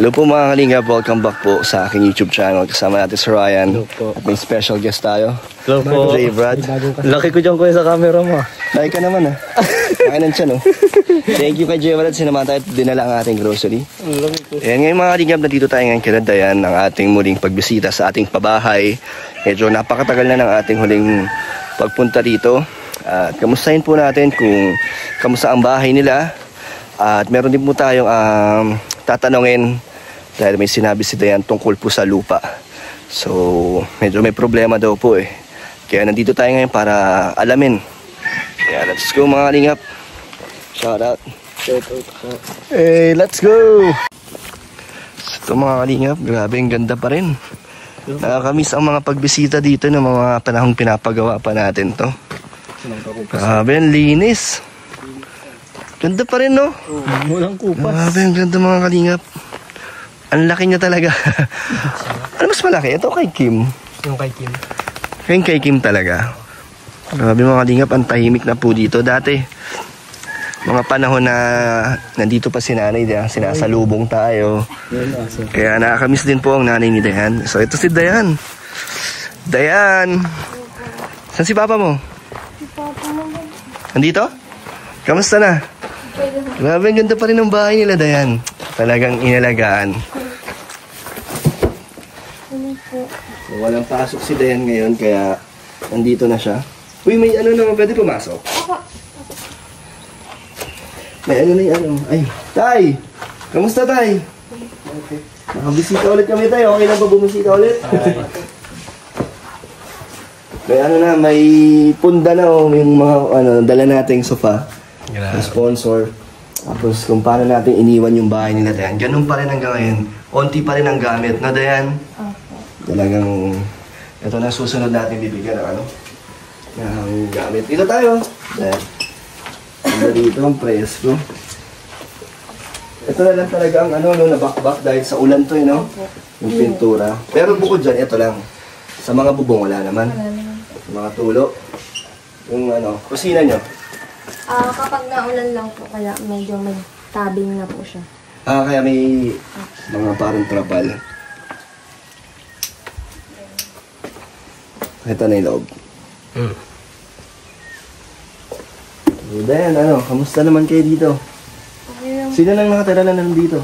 Hello po mga kalingap, welcome back po sa aking YouTube channel. Kasama natin si Ryan. At may special guest tayo. Hello po. Jay Brad. Laki ko dyan kuya sa camera mo. Laki ka naman ah. Kainan siya no. Thank you kay Jay Brad. Sinamahan tayo at dinala ang ating grocery. Ayan ngayon mga kalingap, nandito tayo ngayon kila Dayan ng ating muling pagbisita sa ating pabahay. Medyo napakatagal na ng ating huling pagpunta dito. At kamustahin po natin kung kamusta ang bahay nila. At meron din po tayong tatanungin dahil may sinabi si Dayan tungkol po sa lupa. So, medyo may problema daw po eh. Kaya nandito tayo ngayon para alamin. Kaya let's go mga kalingap. Shout out. Hey, let's go! So, ito mga kalingap, grabe ang ganda pa rin. Nakakamiss ang mga pagbisita dito ng mga panahong pinapagawa pa natin to. Grabe, ang linis. Ganda pa rin no? Walang kupas. Grabe, ang ganda mga kalingap. Ang laki niya talaga. Ano mas malaki? Ito kay Kim. Yung kay Kim. Yung kay Kim talaga. Grabe mga kalingap, ang tahimik na po dito. Dati, mga panahon na nandito pa si nanay, sinasalubong tayo. Kaya nakakamiss din po ang nanay ni Dayan. So ito si Dayan. Dayan! Saan si papa mo? Si papa mo. Nandito? Kamusta na? Grabe, ang ganda pa rin ng bahay nila, Dayan. Talagang inalagaan. So, walang pasok si Dayan ngayon, kaya nandito na siya. Uy, may ano naman, pwede pumasok? May ano na yung ano. Ay, Tay! Kamusta, Tay? Okay. Nakabisita ulit kami, Tay. Okay lang ba bumisita ulit? May ano na, may punda na yung mga ano, dala nating sofa. Yung sponsor. Tapos kung paano natin iniwan yung bahay nila, Dayan. Ganun pa rin hanggang ngayon. Onti pa rin ang gamit na, Dayan. Talagang, ito na susunod natin bibigyan ng ano, ng gamit. Dito tayo. Dayan. Dito ang presko. Ito na lang talaga ang ano, no, nabakbak dahil sa ulan to, no? Yung pintura. Pero bukod dyan, ito lang. Sa mga bubong, wala naman. Sa mga tulo. Yung ano, kusina nyo. Kapag naulan lang po, kaya medyo may tabing na po siya. Kaya may mga parang trapal. Ito na yung loob. So, Dayan, ano, kamusta naman kayo dito? Okay lang. Sino nang nakatira na nandito?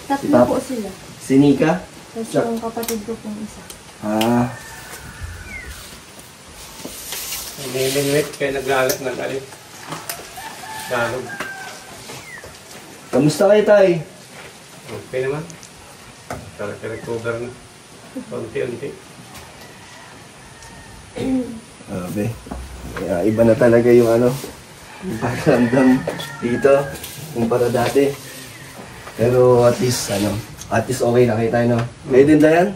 Tatlo po sila. Si Nika? Tapos yung kapatid ko pong isa. Nililimit kaya naglalat ng alit. Dalog. Kamusta kayo, Tay? Okay naman. Recover na. Unti-unti. Sabi. Kaya iba na talaga yung ano, yung pakiramdam dito, kumpara dati. Pero at least, ano, at least okay na kayo tayo, no? Kayo din, Dayan?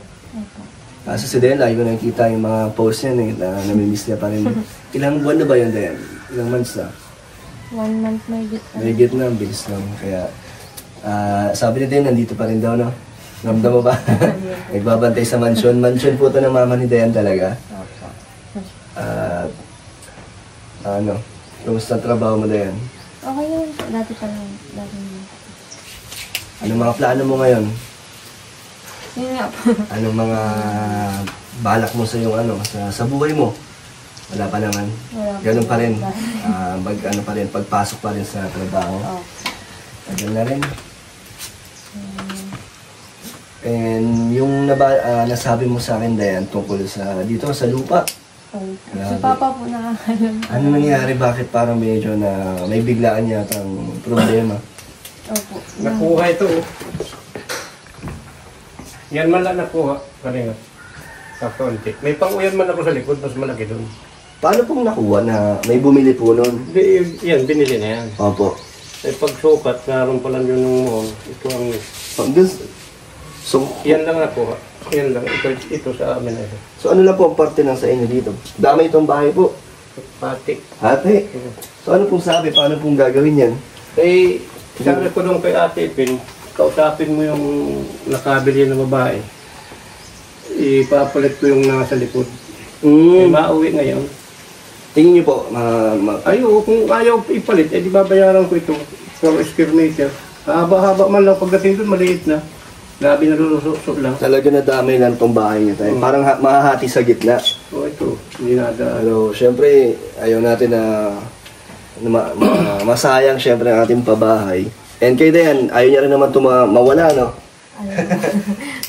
Kaso si Dayan, lagi ko nakikita yung mga posts niya, na namimiss niya pa rin. Ilang buwan na ba yun, Dayan? Ilang months na? 1 month may git. May git na, ang bilis lang. Kaya, sabi ni Dayan, nandito pa rin daw, no? Ramdam mo ba? Nagbabantay sa mansion. Mansion po ito ng mama ni Dayan talaga. Ano, kumusta ang trabaho mo, Dayan? Okay yun. Dati pa lang. Anong mga plano mo ngayon? Yun nga po. Anong mga balak mo sa yung ano, sa buhay mo? Wala pa naman. Ganun pa rin. Ano pa rin, pagpasok pa rin sa trabaho. Ganun na rin. And yung nasabi mo sa akin, Dayan, tungkol sa dito sa lupa. Si Papa po nakakalam. Ano nangyari? Bakit parang medyo na may biglaan yata ang problema? Opo. Nakuha ito. Yan man lang nakuha. Kanina. Sa konti. May pang-uyan man ako sa likod. Mas malaki doon. Paano pong nakuha na may bumili po nun? Yan, binili na yan. Opo. Eh, pagsukat, naroon pa lang yun ng ito ang... So, yan lang nakuha. Yan lang. Ito sa amin na ito. So ano lang po ang parte ng sa inyo dito? Dama itong bahay po. Pati. Ate, so ano pong sabi? Paano pong gagawin yan? Eh, sabi ko nung kay Ate Pin, kausapin mo yung nakabili na babae. Ipapalit ko yung nasa likod. Eh, mauwi ngayon. Tingin niyo po, Ayaw, kung ayaw ipalit, eh di babayaran ko ito. For square meter. Haba-haba man lang pagdating doon, maliit na. Labi na lulusok lang. Talaga na damay lang itong bahay niya tayo. Parang mahahati sa gitna. O ito, hindi nada. Pero syempre, ayaw natin na masayang syempre ang ating pabahay. And kay Dayan, ayaw niya rin naman ito mawala, no? Ayun.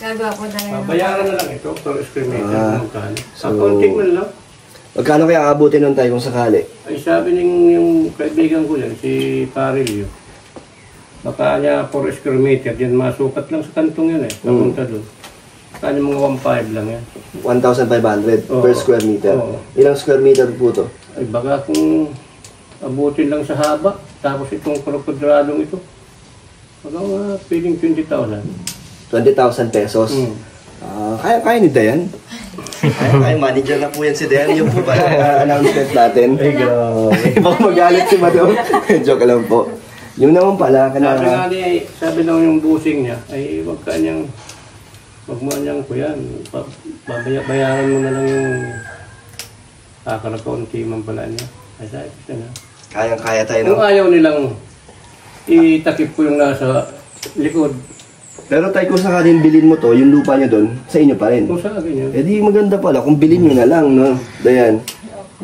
Gagawa po talaga. Bayaran na lang ito per square meter. So, Konting man lang. Magkano kaya aabutin nun tayo kung sakali? Ay sabi yung kaibigan ko yan, si Parilio. Baka niya 4 square meter, yan masukat lang sa kantong yan eh. Papunta doon. Kanya mga 1.5 lang yan. 1,500 Oo. per square meter. Oo. Ilang square meter po to? Ay baka kung abutin lang sa haba, tapos itong krokodradong ito, baka mga piling 20,000. 20,000 pesos. Kaya ni Dayan. Kaya manager na po yan si Dayan. Yung po ba announcement natin? Ay, grabe. Baka magalit si Madam. Joke lang po. Yung naman pala, sabi lang yung busing niya, ay wag mo niyang kuyan, bayaran mo na lang yung kakalakaunti man pala niya. Ay sabi siya na. Kayang-kaya tayo, Kung no? ayaw nilang itakip ko yung nasa likod, Pero tayo kung sakaling bilhin mo to, yung lupa niya doon, sa inyo pa rin. kung sa akin yun. Eh di maganda pala kung bilhin nyo na lang, no? Dayan.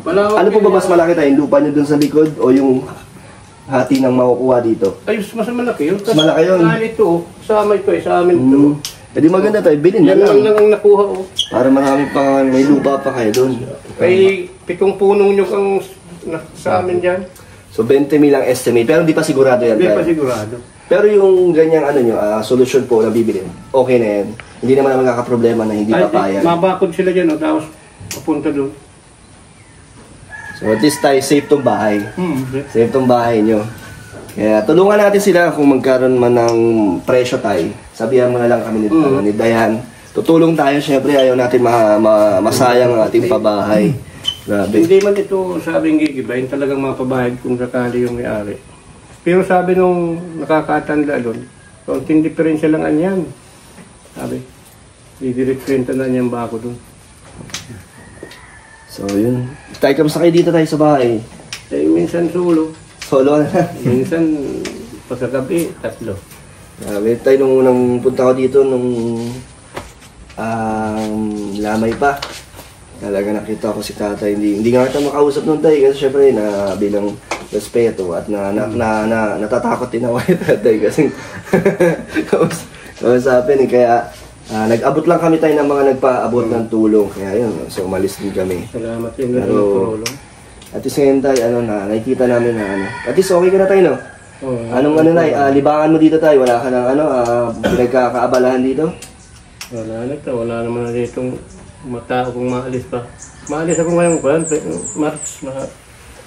Ano po ba mas malaki tayo? Yung lupa niyo doon sa likod o yung hati ng makukuha dito? Ay, mas malaki yun. Mas malaki yun. Ito, sama ito eh, sa amin ito. Eh di maganda tayo, bilhin na Yan lang. lang ang nakuha ko. Para marami pa, may lupa pa kayo doon. Ay, 7 punong nyo kang sa amin dyan. So 20 mil ang estimate, pero hindi pa sigurado yan Hindi tayo. pa sigurado. Pero yung ganyang ano nyo, solusyon po na bibilin, okay na yan. Hindi naman magkakaproblema na hindi papayag. Mabakod sila dyan, tapos papunta doon. So at least tayo, safe tong bahay. Safe tong bahay nyo. Kaya tulungan natin sila kung magkaroon man ng presyo tayo. Sabihan mo na lang kami ni Dayan. Tutulong tayo, syempre ayaw natin masayang ang ating pabahay. Grabe. Hindi man ito sabing gigibayin, talagang mapabayad kung sakali yung may-ari. Pero sabi nung nakakatanda doon, konting diferensya lang anyan. Sabi, didirect renta na niyang bako doon. So yun. Tayo kamusta kayo dito tayo sa bahay? Eh, minsan solo, Solo na. minsan pagkagabi, 3. Grabe. Tayo nung unang punta ko dito, nung lamay pa. Talaga nakita ko si tatay. Hindi nga kita makausap nung tayo kasi syempre na bilang respeto at natatakot din ako kay tatay kasi kausapin eh. Kaya nag-abot lang kami tayo ng mga nagpaabot ng tulong. Kaya yun, so umalis din kami. Salamat yung Pero, tulong. at least ngayon tayo, nakikita namin na at least okay ka na tayo, no? Anong libangan mo dito tayo? Wala ka ng pinagkakaabalahan dito? Wala naman na ditong matao kung maalis pa. Maalis ako ngayon pa, March,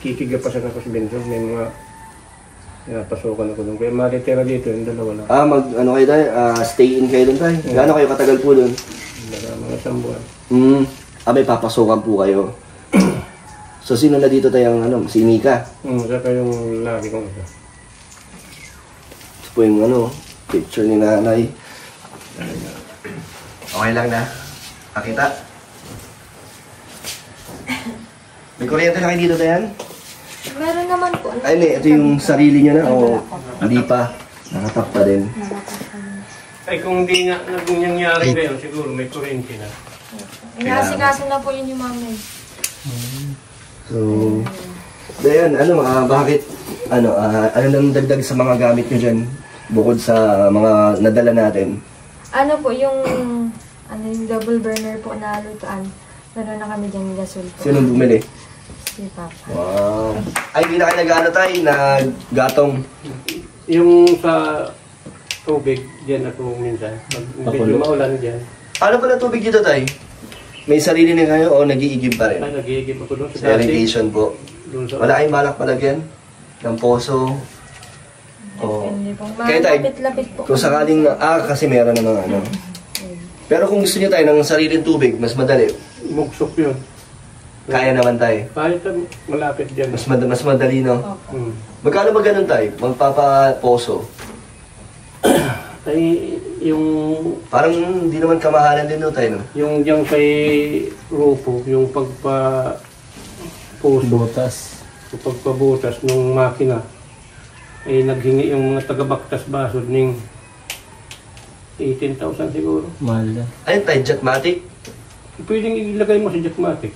kikiga pa sa Kapos Benson. May mga pasukan ako doon. Kaya malitira dito, yung dalawa lang. Kayo tayo? Stay in kayo doon tayo? Gaano kayo katagal po doon? Mga 1 buwan. May papasukan po kayo. So sino na dito tayo si Mika? Saka yung lagi kong isa. Ito po yung picture ni nanay. Okay lang na. Nakita? May kuryente na kayo dito, Dayan? Meron naman po. Ay, ito yung sarili niya na o hindi pa. Nakatap pa din. Ay, kung hindi nga nangyari ngayon, siguro may kuryente na. Inasikaso na po yun yung mami. So, Dayan, bakit, ano nang dagdag sa mga gamit nyo dyan? Bukod sa mga nadala natin? Ano po, yung double burner po na lutuan. Meron na kami dyan gasol po. Sino bumili? Si Papa. Wow. Ay, hindi na kayo nag-ano tayo, nag-gatong. Yung sa tubig, dyan ako minsan. Pag medyo maulan dyan. Ano pala tubig dito tayo? May sarili na kayo o nag-iigib pa rin? Ay, nag-iigib ako doon Sa irrigation po. Wala kayong balak palagyan? Ng poso? Depende po. Kaya tayo, Lapit-lapit po. kung sakaling, kasi meron na mga Pero kung gusto niyo tayo ng sariling tubig, mas madali. Mugsok yun. Kaya naman tayo. Kahit malapit dyan. Mas madali, no? Hmm. Magkano ba ganun tayo? Magpapaposo? Ay, yung... Parang hindi naman kamahalan din no tayo, no? Yung dyan kay Rupo, yung Butas. yung pagpabutas ng makina, ay naghingi yung mga taga-baktas basod ng 18,000 siguro. Mahal na. Ayun tayo, Jetmatic. Pwedeng ilagay mo sa Jetmatic.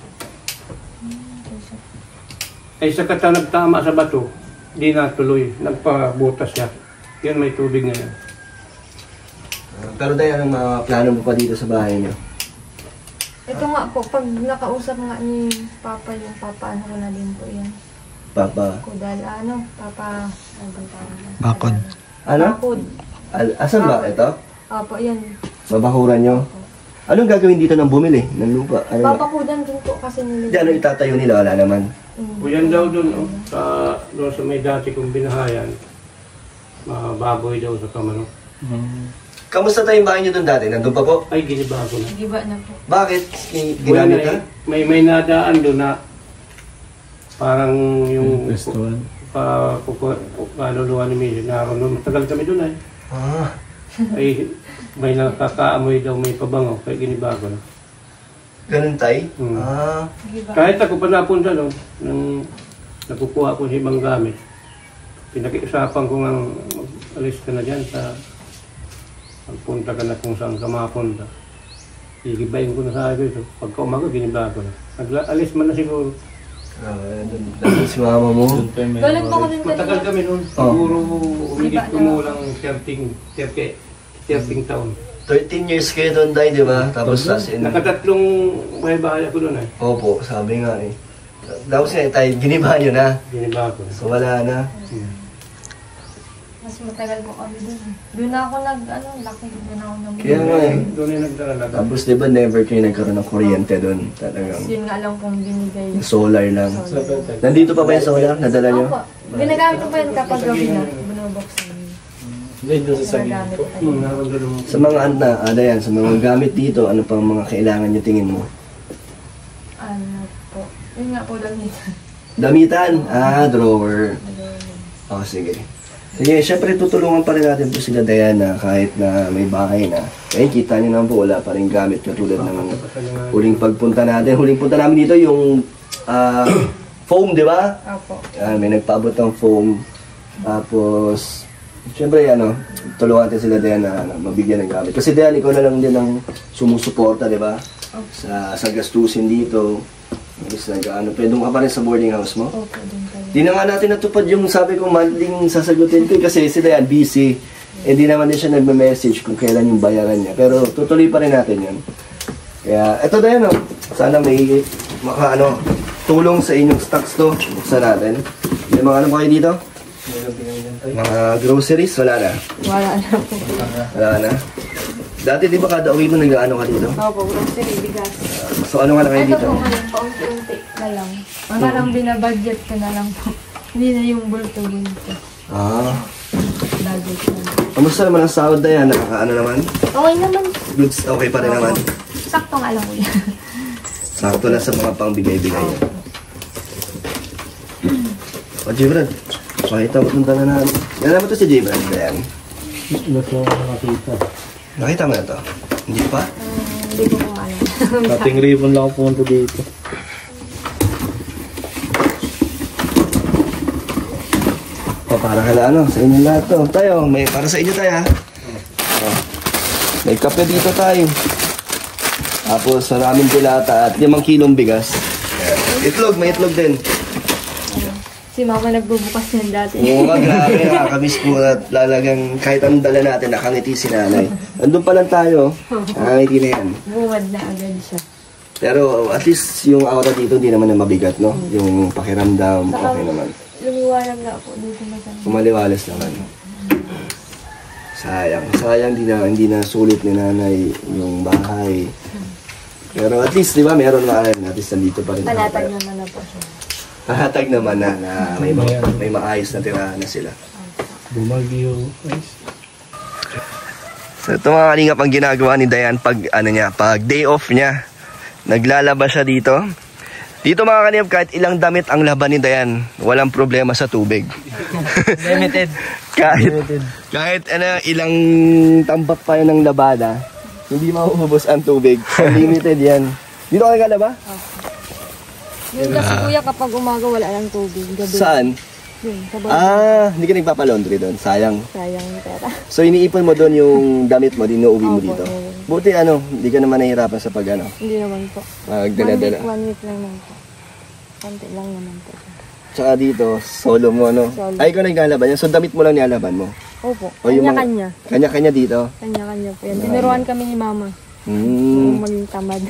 Ay sa kata nagtama sa bato, di natuloy. Nagpabutas siya. Yan may tubig na yan. Pero dahil anong mga plano mo pa dito sa bahay niyo? Ito nga po, pag nakausap nga ni Papa yung Papa, ano ko na din po yan. Papa. Kudal, Papa, ano ba tawag? Bakod. Ano? Bakod. Asan ba? Ito? Opo, yan. Babakuran nyo? Anong gagawin dito ng bumili? Ng lupa? Ano ba? Papakudan din po kasi nila. Hindi, ano itatayo nila? Wala naman. Kuyan daw doon, doon sa may dati kong binahayan, baboy daw sa kamano. Kamusta tayo yung bahay nyo doon dati? Nandun pa po? Ay, ginibago na. Giba na po. Bakit? Buwan Ginamit na ka? may nadaan doon na parang yung Restaurant. kaluluwa ni Mili. Naroon doon, matagal kami doon ay. Ah. Ay, may nakakaamoy daw, may pabangaw, kaya ginibago na. Ganun tayo? Hmm. Ah. Giba. Kahit ako pa napunta doon, nang nakukuha ko sa ibang gamit, pinakiusapan ko nga alis ka na dyan sa pagpunta ka na kung saan ka mapunta. Igibayin ko na sa akin ito. Pagka umaga, ginibago na. Alis man na siguro. Doon si mama mo. Balik po ko din Matagal kami noon. Siguro umigit kumulang 13 taon. 13 years kayo doon, Day, di ba? Tapos Nakatatlong bahay ako doon eh. Opo, sabi nga eh. Tapos nga tayo, giniba nyo na. Ginibago na. So wala na. Mas matagal po kami dun. Doon na ako laki. Doon ako nag- Kaya nga eh. Doon ay nagdala. Tapos di ba never kayo nagkaroon ng kuryente doon? Talagang Yun nga lang pong binigay. solar lang. Nandito pa ba yung solar? Nadala nyo? Opo. Ginagamit ko po yun kapag gabi na. Binubuksan. Ginagamit ko po. Naroon doon. Sa mga yan, sa mga gamit dito, ano pang mga kailangan nyo tingin mo? Ano po. Yun nga po lang nito. Damitan? Ah, drawer. Oh, sige. Sige, syempre tutulungan pa rin natin po sila Diana kahit na may bahay na. Kaya kita nyo naman po, wala pa rin gamit katulad ng huling pagpunta natin. Huling punta namin dito yung foam, di ba? Opo. May nagpaabot ng foam. Tapos, syempre tulungan natin sila Diana na mabigyan ng gamit. Kasi Diana, ikaw na lang din ang sumusuporta, di ba? Sa gastusin dito. Pero doon ka pa rin sa boarding house mo? Opo, din kayo. Di na nga natin natupad yung sabi ko monthly sasagutin ko kasi sila yan busy. Eh di naman din siya nagme-message kung kailan yung bayaran niya. Pero tutuloy pa rin natin yun. Kaya eto na yun sana may tulong sa inyong stocks to. Buksan natin. May mga ano pa kayo dito? Mga groceries? Wala na. Wala na po. Wala na. Dati di ba kada uwi mo nag-ano ka dito? Opo, grocery, bigas. So ano nga na kayo Ito dito? po ngayon, paunti-unti na lang. Parang binabudget ko na lang po. Hindi na yung bulto-bulto. Ah. Budget na lang. Kamusta naman ang sahod na yan? Nakakaano naman? Okay naman. Goods, okay pa rin naman. Sakto nga lang ulit. Sakto na sa mga pangbigay-bigay niya. O, Jibran, pakita mo itong tangan namin. Yan naman ito si Jibran. Ayan. Gusto ko makita. Nakita mo na ito? Hindi pa? Hindi ko kung alam. Kating ribbon lang ako pumunta dito. O, para kala sa inyo lahat to. Tayo, para sa inyo tayo ha. O, may kape dito tayo. Tapos, maraming pilata at 5 kilong bigas. Itlog, may itlog din. Si mama nagbubukas yan dati. Oo nga, grabe, nakakamiss po at lalagang kahit anong dala natin, nakangiti si nanay. Nandun pa lang tayo, nakangiti na yan. Bumad na agad siya. Pero at least yung aura dito hindi naman na mabigat, no? Yung pakiramdam, okay naman. Lumiwanag na ako dito masama. Kumaliwalas naman. Sayang hindi na sulit ni nanay yung bahay. Pero at least, di ba, meron na rin. At least nandito pa rin. Panatag naman na po siya. Pahatag naman na may maayos na tirahan na sila. Bumagyo. So ito mga kalingap ang ginagawa ni Dayan pag day off niya. Naglalaba siya dito. Dito mga kalingap kahit ilang damit ang laban ni Dayan, walang problema sa tubig. Limited. kahit ilang tambak pa yun ng labada, hindi mauubos ang tubig. Unlimited yan. Dito ka naglalaba? Yung kasi kuya kapag umaga wala lang tubig. Gabi. Saan? Yun, sa bawal. Hindi ka nagpapalaundry doon. Sayang. Sayang yung pera. So iniipon mo doon yung damit mo, dinuuwi mo Opo, dito. oo. Buti hindi ka naman nahihirapan sa pag Hindi naman po. magdala-dala. 1 week lang naman po. Konti lang naman po. Tsaka dito, solo mo, no? Solo. Ay, ikaw naglalaban yan. So damit mo lang nilalaban mo. Opo. O yung mga- Kanya-kanya. Kanya-kanya dito. Kanya-kanya po yan. Tinuruan kami ni mama. Hmm. Yung maging tamad.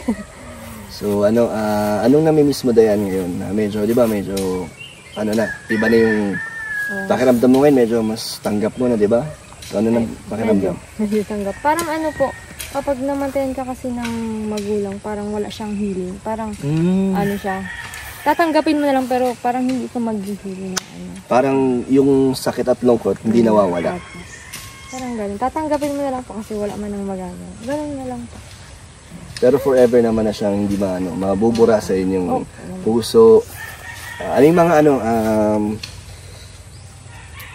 So anong namimiss mo dayan ngayon? Medyo, di ba, medyo, iba na yung pakiramdam mo ngayon, medyo mas tanggap mo na, di ba? So ano na pakiramdam? Medyo tanggap. Parang po, kapag namantayan ka kasi ng magulang, parang wala siyang healing. Parang siya. Tatanggapin mo na lang pero parang hindi ito mag-healing na Parang yung sakit at lungkot, hindi nawawala. Parang ganun. Tatanggapin mo na lang po kasi wala man nang magagawa. Ganun na lang po. Pero forever naman na siyang hindi mabubura sa inyong puso. Ano yung mga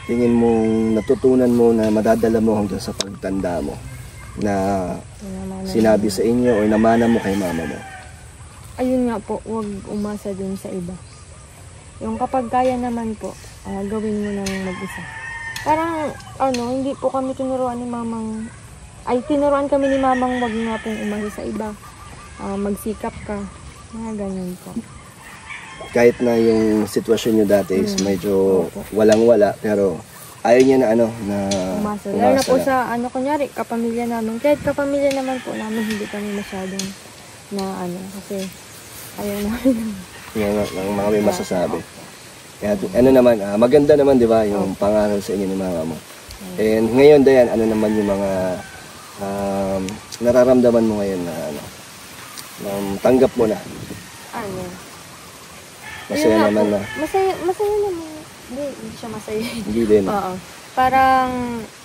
tingin mong natutunan mo na madadala mo hanggang sa pagtanda mo na sinabi sa inyo o namana mo kay mama mo? Ayun nga po, huwag umasa din sa iba. Yung kapag kaya naman po, gawin mo nang mag-isa. Parang, hindi po kami tinuruan ni mamang, tinuruan kami ni mamang wag nga pong umasa sa iba. Magsikap ka. Mga ganyan po. Kahit na yung sitwasyon nyo dati is medyo walang-wala, pero ayaw niya na Umasa. Lalo na po sa, kunyari, kapamilya namin. Kahit kapamilya naman po namin, hindi kami masyadong kasi ayaw namin. Yung mga may masasabi. Kaya naman, maganda naman, di ba, yung pangaral sa inyo ni mama mo. And ngayon, Dayan, ano naman yung mga nararamdaman mo ngayon na tanggap mo na? Masaya naman na. Masaya naman. Hindi siya masaya. Hindi din. Oo. Parang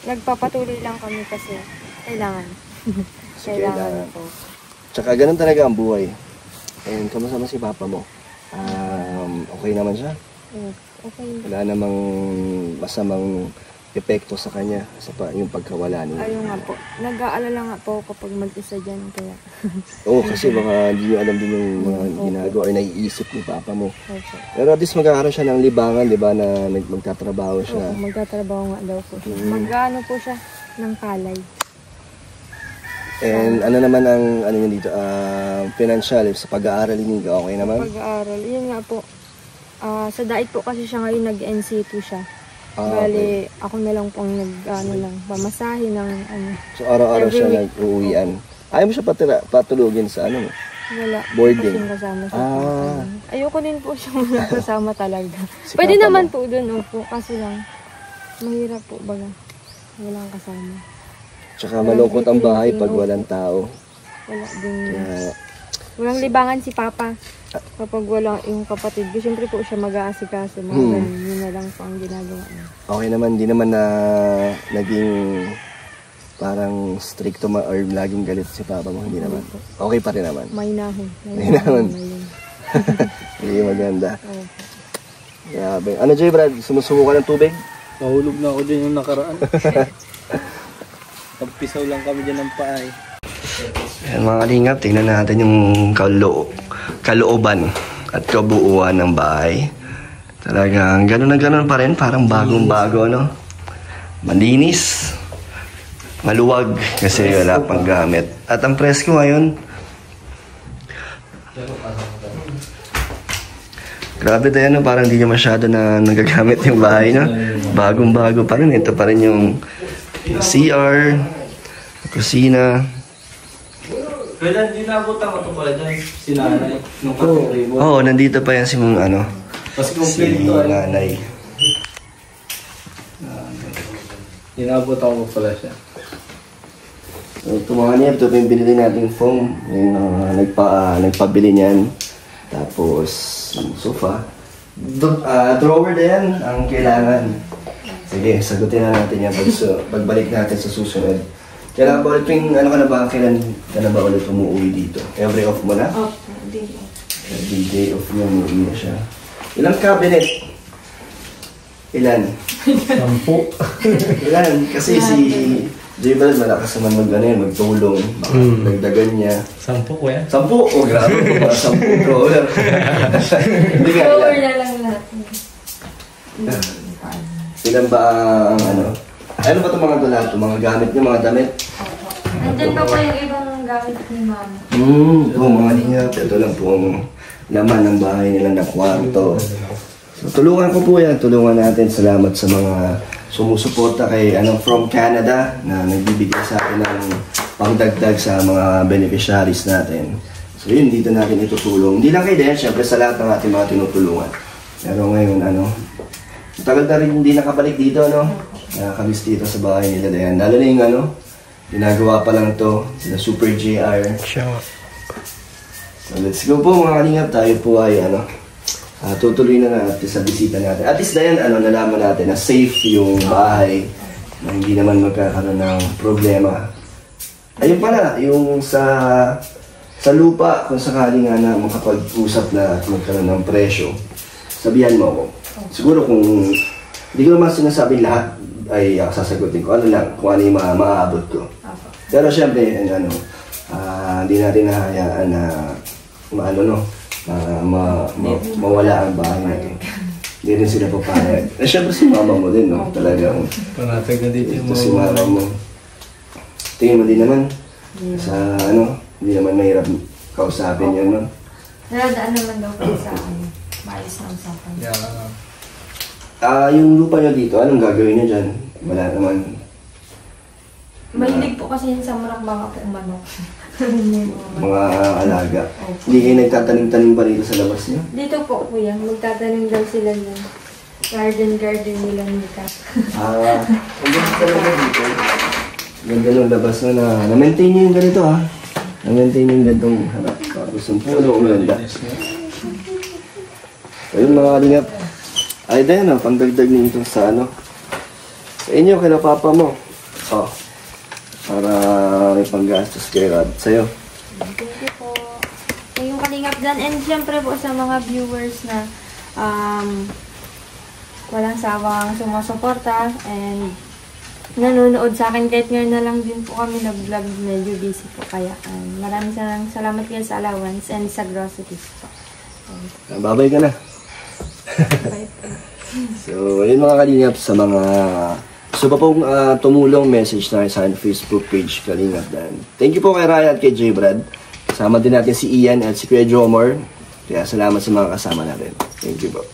nagpapatuloy lang kami kasi kailangan. Kailangan po. Tsaka ganun talaga ang buhay. And kamusta si papa mo? Okay naman siya? Okay. Wala namang masamang epekto sa kanya yung pagkawala niya. Ayun nga po. Nag-aalala nga po kapag mag-isa dyan. Kaya. Oo, kasi baka hindi nyo alam din yung mga ginagawa or naiisip ni papa mo. Okay. Pero at least magkakaroon siya ng libangan, di ba, na magtatrabaho siya. Oo, magtatrabaho nga daw po siya. Mag-ano po siya ng palay. And ano naman ang niya dito, financial, sa pag-aaral niya, okay naman? Pag-aaral, yun nga po. Sa dait po kasi siya ngayon, nag-NC2 siya. Okay. Ako na lang pong pamasahe ng So araw-araw siya week. nag-uwian. Ayaw mo siya patulugin sa Wala. boarding? Kasi kasama siya. Ayoko din po siyang kasama talaga. Si Pwede papa naman mo? po dun, opo. Kasi lang, mahirap po baga. Walang kasama. Tsaka malungkot ang bahay pag walang tao. Wala din. Kaya, Walang libangan si Papa. Kapag wala yung kapatid ko, siyempre po siya mag-aasikaso. Mga ganun. Yun na lang po ang ginagawa niya. okay naman, di naman na naging parang stricto or laging galit si papa mo, hindi naman. Okay pa rin naman. Mahinahon. Mahinahon. Hindi maganda. Grabe. Ano, Jay Brad? Sumusubo ka ng tubig? Nahulog na ako dyan yung nakaraan. Pagpisaw lang kami dyan ng paay. Ayan mga kalingap, tingnan natin yung kalooban at kabuuan ng bahay. Talagang gano'n na gano'n pa rin, parang bagong-bago, no? Malinis, maluwag kasi wala pang gamit. At ang presko ngayon, grabe tayo, no? Parang hindi nyo masyado na nagagamit yung bahay, no? Bagong-bago pa rin. Ito pa rin yung CR, kusina. Kailan dinabutan ko ito pala dyan? Si nanay. Nung kapit mo. Oo, nandito pa yan si mong Kasi si complete nanay. Dinabutan ko pala siya. So, ito mga niya, ito yung binili nating foam. Yung nagpabili niyan. Tapos, yung sofa. Drawer na yan ang kailangan. Sige, sagutin na natin yan pagbalik natin sa susunod. Kailan ba ulit yung, kailan ka na ba ulit umuwi dito? Every off mo na? Day off. Every day off niya, umuwi na siya. Ilang cabinet? Ilan? 10. Ilan? Kasi si J-Bal malakas naman magtulong. Nagdagan niya. 10 ko yan. 10? Oh, grabe. Mga 10 drawer. Hindi nga, Drawer ilan? na lang lahat. Ilan ba ang ano? Ano ba itong mga ito lahat? Itong mga gamit niyo, mga damit? Nandyan pa po yung ibang gamit ni Mama. Mga lingap. Ito lang po ang laman ng bahay nila na kwarto. So, tulungan ko po yan. Tulungan natin. Salamat sa mga sumusuporta kay from Canada na nagbibigay sa atin ng pangdagdag sa mga beneficiaries natin. So yun, dito natin itutulong. Hindi lang kay Dayan, syempre sa lahat ng ating mga tinutulungan. Pero ngayon, matagal na rin hindi nakabalik dito, nakakamiss dito sa bahay nila Dayan. Lalo na yung ginagawa pa lang to, sila Super JR. So let's go po mga kalingap. Tayo po ay tutuloy na natin sa bisita natin. At least Dayan, nalaman natin na safe yung bahay, na hindi naman magkakaroon ng problema. Ayun pala, yung sa lupa, kung sakali nga na makapag-usap na at magkaroon ng presyo, sabihan mo ako. Siguro kung hindi ko naman sinasabi lahat, ay sasagutin ko. Ano lang, kung ano yung maaabot ko. Pero syempre, hindi natin nahayaan na mawala ang bahay natin. Hindi rin sila papayag. Syempre si mama mo din, talagang Panatag na dito yung ito si mama mo. Tingin mo din naman, sa hindi naman mahirap kausapin yun, Naradaan naman daw kayo sa maayos na usapan. Yung lupa nyo dito, anong gagawin nyo dyan? Wala naman. Mahilig po kasi yun sa mga po manok. Mga alaga. Hindi kayo nagtatanim-tanim ba rito sa labas nyo? Dito po kuya, magtatanim daw sila ng garden nila nila. Ang ganda talaga dito. Ganda ng labas na-maintain nyo yung ganito na-maintain nyo yung ganitong harap. Tapos yung puno, umanda. So yun mga kalingap. Ay Dayan, pangdagdag nito sa sa inyo, kaya papa mo. Para may panggastos kay Rod. Sa'yo. Thank you po. Yung kalingap dyan. And syempre po sa mga viewers na walang sawang sumusuporta and nanonood sa akin. Kahit ngayon na lang din po kami nag-vlog. Medyo busy po. Kaya maraming salamat kayo sa allowance and sa groceries po. Babay ka na. Bye po. So, yun mga kalingap sa mga gusto pa pong tumulong, message na sa Facebook page Kalingap Dan. Thank you po kay Ryan at kay J. Brad. Kasama din natin si Ian at si Kuya Jomar. Kaya salamat sa mga kasama natin. Thank you po.